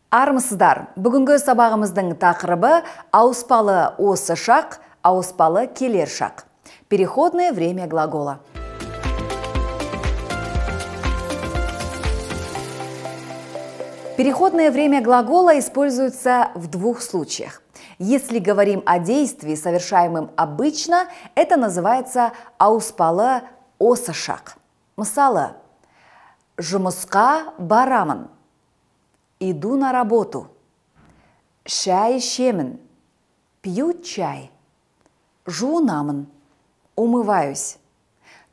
Армысыздар, бүгінгі сабағымыздың тақырыбы ауыспалы осы шақ, ауыспалы келер шақ. Переходное время глагола. Переходное время глагола используется в двух случаях. Если говорим о действии, совершаемом обычно, это называется ауыспалы осы шақ. Мысалы, жұмысқа барамын. Иду на работу. Шай ішемін. Пью чай. Жуынамын. Умываюсь.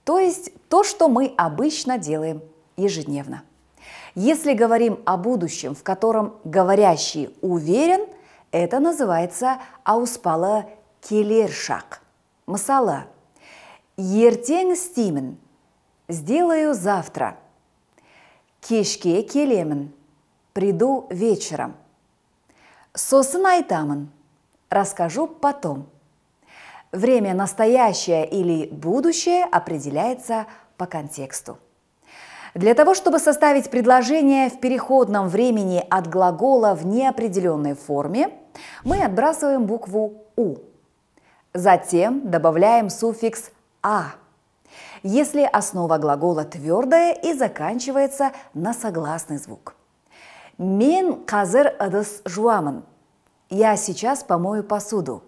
То есть то, что мы обычно делаем ежедневно. Если говорим о будущем, в котором говорящий уверен, это называется ауыспалы келер шақ. Мысалы, ертең істеймін. Сделаю завтра. Кешке келемін. Приду вечером. Сосын айтамын. Расскажу потом. Время настоящее или будущее определяется по контексту. Для того, чтобы составить предложение в переходном времени от глагола в неопределенной форме, мы отбрасываем букву «у». Затем добавляем суффикс «а», если основа глагола твердая и заканчивается на согласный звук. Мен қазір ыдыс жуамын. Я сейчас помою посуду.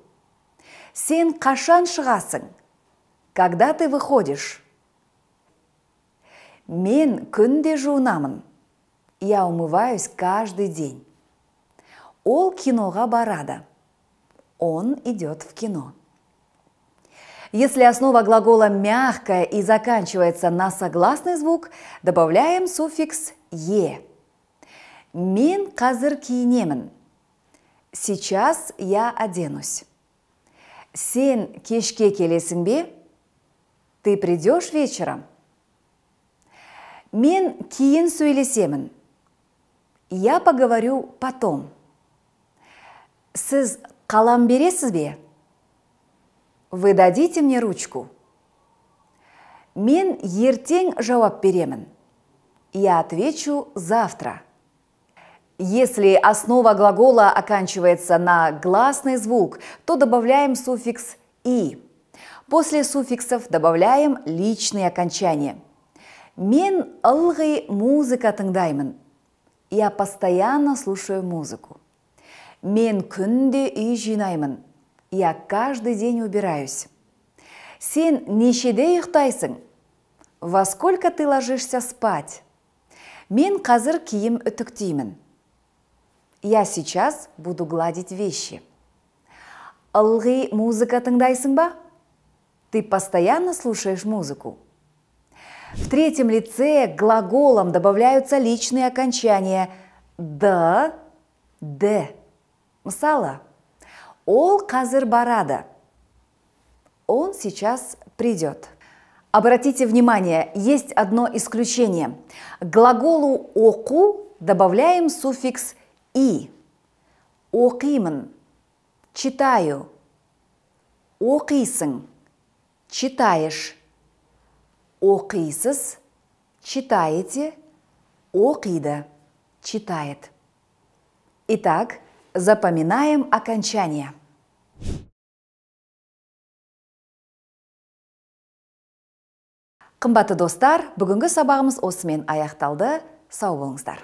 Сен қашан шығасың? Когда ты выходишь? Мен күнде жуынамын. Я умываюсь каждый день. Ол киноға барады. Он идет в кино. Если основа глагола мягкая и заканчивается на согласный звук, добавляем суффикс «е». Мен қазір киінемін. Сейчас я оденусь. Сен кешке келесің бе? Ты придешь вечером? Мен кейін сөйлесемін. Я поговорю потом. Сіз қалам бересіз бе? Вы дадите мне ручку? Мен ертең жауап беремін. Я отвечу завтра. Если основа глагола оканчивается на гласный звук, то добавляем суффикс «и». После суффиксов добавляем личные окончания. Мен ылғи музыка тыңдаймын. Я постоянно слушаю музыку. Мен күнде үй жинаймын. Я каждый день убираюсь. Сен нешеде ұйықтайсың? Во сколько ты ложишься спать? Мен қазір киім үтіктеймін. Я сейчас буду гладить вещи. Ылғи музыка тыңдайсың ба? Ты постоянно слушаешь музыку. В третьем лице к глаголам добавляются личные окончания «да», «д». Мысалы, ол қазір барады. Он сейчас придет. Обратите внимание, есть одно исключение. К глаголу «оку» добавляем суффикс «и». Оқимын, читаю. Оқисың, читаешь. Оқисыз, читаете. Оқиды, читает. Итак, запоминаем окончание. Қымбатты достар, бүгінгі сабағымыз осымен аяқталды. Сау болыңыздар.